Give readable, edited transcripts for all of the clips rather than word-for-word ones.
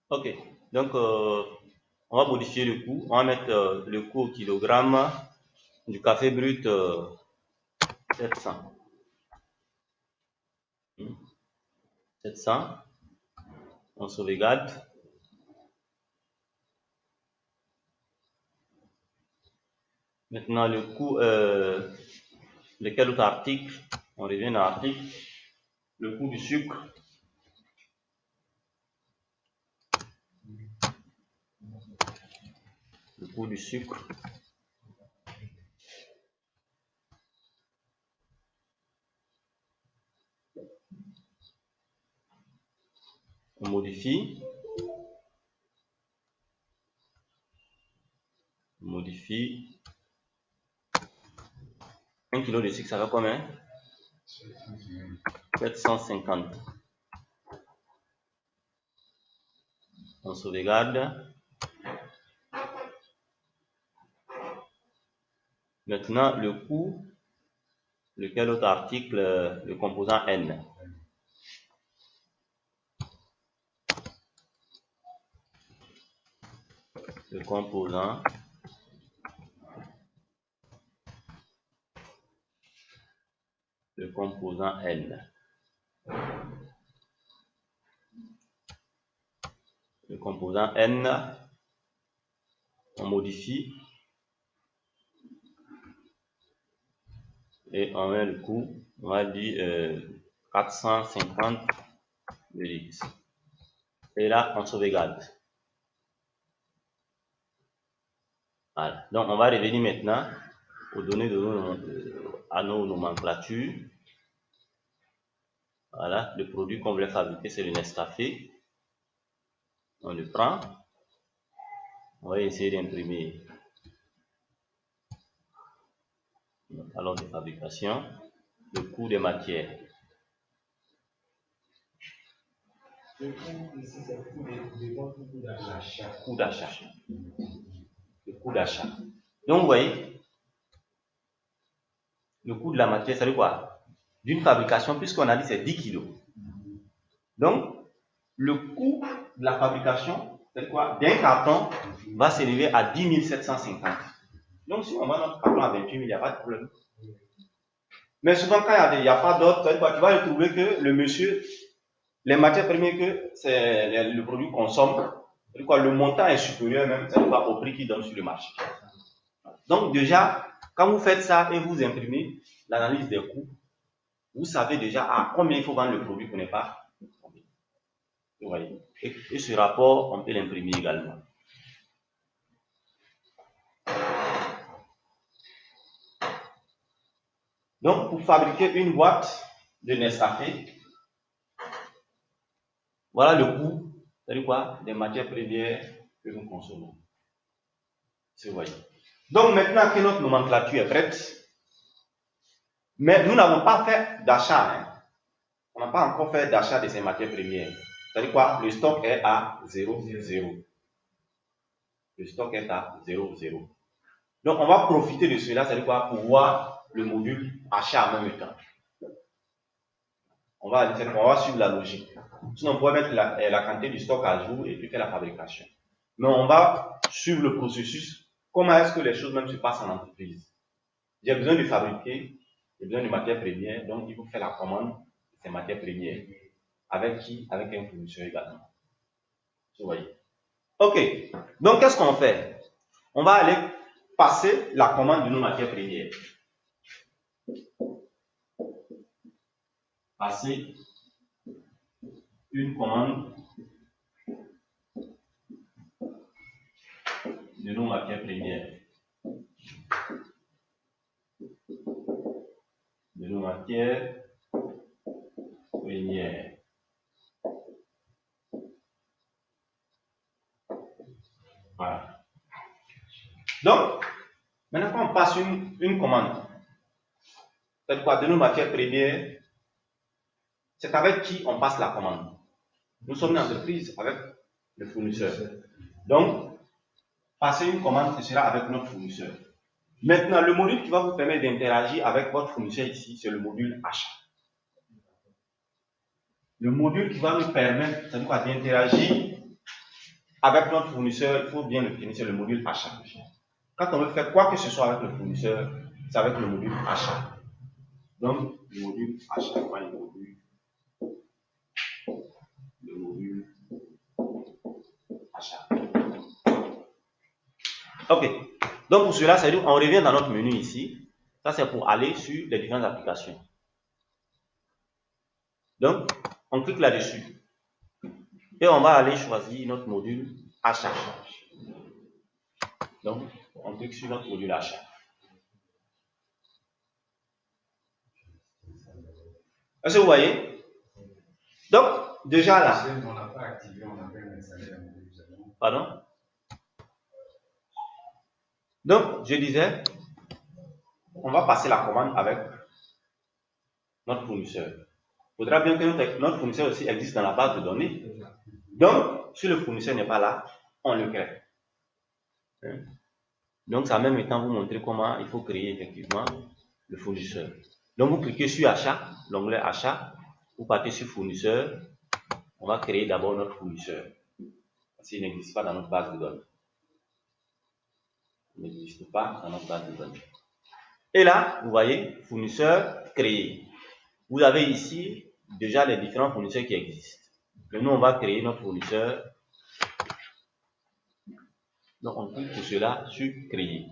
Ok, donc on va modifier le coût. On va mettre le coût au kilogramme du café brut 700. 700. On sauvegarde. Maintenant, le coût, lequel autre article? On revient à l'article. Le coût du sucre. Le coût du sucre. On modifie. On modifie. 1 kg de sucre, ça va combien? 750. On sauvegarde. Maintenant, le coût, lequel autre article, le composant N. Le composant N. Le composant N, on modifie et on met le coût, on va dire 450 ml. Et là, on sauvegarde. Voilà. Donc, on va revenir maintenant aux données à nos nomenclatures. Voilà, le produit qu'on voulait fabriquer, c'est le Nescafé. On le prend. On va essayer d'imprimer notre talon de fabrication. Le coût des matières. Le coût ici, c'est le coût d'achat. Coût d'achat. Le coût d'achat. Donc, vous voyez, le coût de la matière, c'est quoi? D'une fabrication, puisqu'on a dit c'est 10 kg. Donc, le coût de la fabrication, c'est quoi? D'un carton va s'élever à 10 750. Donc, si on vend notre carton à 28 000, il n'y a pas de problème. Mais souvent, quand il n'y a pas d'autre, tu vas trouver que le monsieur, les matières premières que le produit consomme, le montant est supérieur même au prix qu'il donne sur le marché. Donc, déjà, quand vous faites ça et vous imprimez l'analyse des coûts, vous savez déjà à combien il faut vendre le produit pour ne pas. Vous voyez. Et ce rapport, on peut l'imprimer également. Donc, pour fabriquer une boîte de Nescafé, voilà le coût, c'est-à-dire quoi? Des matières premières que nous consommons. Vous voyez. Donc, maintenant que notre nomenclature est prête, mais nous n'avons pas fait d'achat. Hein. On n'a pas encore fait d'achat de ces matières premières. C'est-à-dire quoi? Le stock est à 0,0. Le stock est à 0,0. Donc, on va profiter de cela, c'est-à-dire quoi? Pour voir le module achat en même temps. On va suivre la logique. Sinon, on pourrait mettre la quantité du stock à jour et puis faire la fabrication. Mais on va suivre le processus. Comment est-ce que les choses même se passent en entreprise? J'ai besoin de fabriquer, j'ai besoin de matières premières, donc il faut faire la commande de ces matières premières. Avec qui? Avec un fournisseur également. Vous voyez? Ok. Donc, qu'est-ce qu'on fait? On va aller passer la commande de nos matières premières. Passer une commande de nos matières premières. De nos matières premières. Voilà. Donc, maintenant quand on passe une commande, c'est quoi? De nos matières premières, c'est avec qui on passe la commande. Nous sommes une entreprise avec le fournisseur. Donc, passer une commande, ce sera avec notre fournisseur. Maintenant, le module qui va vous permettre d'interagir avec votre fournisseur ici, c'est le module achat. Le module qui va nous permettre, c'est quoi? D'interagir avec notre fournisseur, il faut bien le définir, c'est le module achat. Quand on veut faire quoi que ce soit avec le fournisseur, c'est avec le module achat. Donc, le module achat, le module achat. Ok. Donc, pour cela, ça veut dire qu'on revient dans notre menu ici. Ça, c'est pour aller sur les différentes applications. Donc, on clique là-dessus. Et on va aller choisir notre module achat. Donc, on clique sur notre module achat. Est-ce que vous voyez? Donc, déjà là. On n'a pas activé, on a bien installé la module. Pardon? Donc, je disais, on va passer la commande avec notre fournisseur. Il faudra bien que notre fournisseur aussi existe dans la base de données. Donc, si le fournisseur n'est pas là, on le crée. Donc, ça même étant vous montrer comment il faut créer effectivement le fournisseur. Donc, vous cliquez sur achat, l'onglet achat, vous partez sur fournisseur, on va créer d'abord notre fournisseur. Parce qu'il n'existe pas dans notre base de données. Il n'existe pas dans notre base de données. Et là, vous voyez, fournisseur créé. Vous avez ici déjà les différents fournisseurs qui existent. Mais nous, on va créer notre fournisseur. Donc, on clique pour cela sur créer.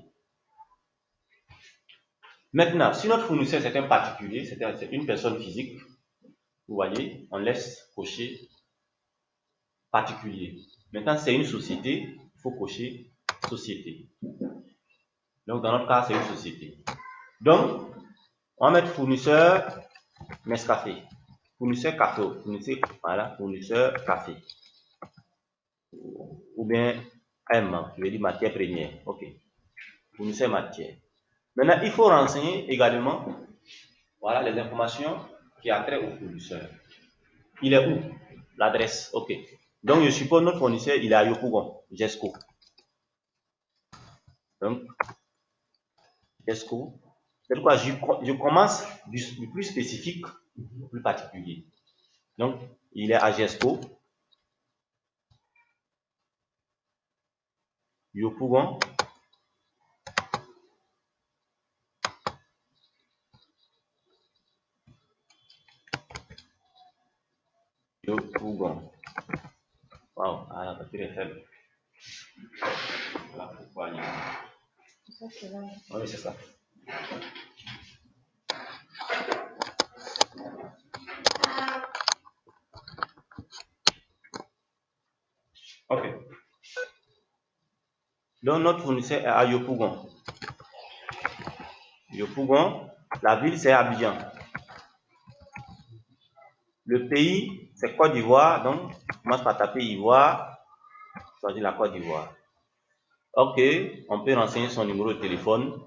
Maintenant, si notre fournisseur c'est un particulier, c'est une personne physique, vous voyez, on laisse cocher particulier. Maintenant, c'est une société, il faut cocher société. Donc, dans notre cas, c'est une société. Donc, on va mettre fournisseur Nescafé, fournisseur café, fournisseur café. Ou bien M, je vais dire matière première. Ok. Fournisseur matière. Maintenant, il faut renseigner également, voilà, les informations qui a trait au fournisseur. Il est où? L'adresse. Ok. Donc, je suppose notre fournisseur, il est à Yopougon, GESCO. Donc, GESCO. C'est pourquoi je commence du plus spécifique au plus particulier. Donc, il est à GESCO. Yopougon. Yopougon. Wow, la batterie est faible. Voilà pourquoi il y a... Oui, c'est ça. Ok. Donc, notre fournisseur est à Yopougon. Yopougon, la ville c'est Abidjan. Le pays c'est Côte d'Ivoire, donc je commence par taper Ivoire, choisir la Côte d'Ivoire. Ok, on peut renseigner son numéro de téléphone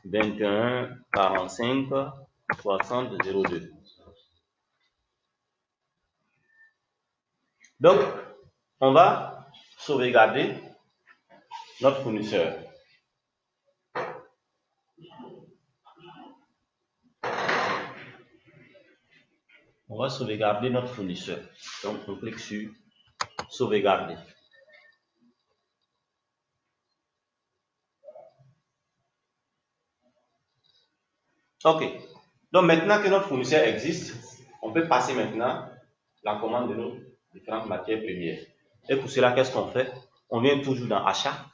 21 45 60 02. Donc, on va sauvegarder notre fournisseur. On va sauvegarder notre fournisseur. Donc, on clique sur sauvegarder. Ok. Donc, maintenant que notre fournisseur existe, on peut passer maintenant la commande de nos différentes matières premières. Et pour cela, qu'est-ce qu'on fait? On vient toujours dans achat.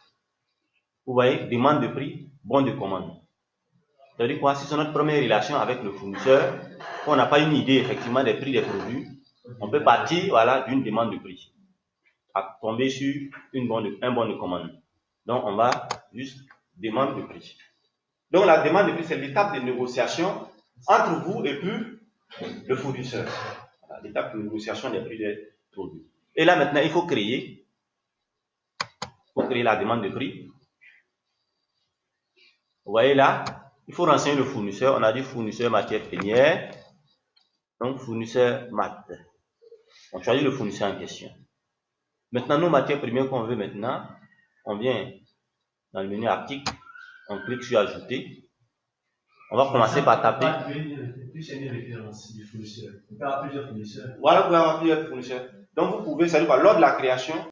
Vous voyez, demande de prix, bon de commande. C'est-à-dire quoi? Si c'est notre première relation avec le fournisseur, on n'a pas une idée effectivement des prix des produits, on peut partir voilà, d'une demande de prix, à tomber sur un bon de commande. Donc on va juste demande de prix. Donc la demande de prix, c'est l'étape de négociation entre vous et puis le fournisseur. Voilà, l'étape de négociation des prix des produits. Et là maintenant, il faut créer la demande de prix. Vous voyez là, il faut renseigner le fournisseur. On a dit fournisseur matière première. Donc, fournisseur mat. On choisit le fournisseur en question. Maintenant, nos matières premières qu'on veut maintenant, on vient dans le menu article, on clique sur ajouter. On va commencer par taper. Voilà, vous pouvez avoir plusieurs fournisseurs. Donc, vous pouvez, ça veut dire lors de la création,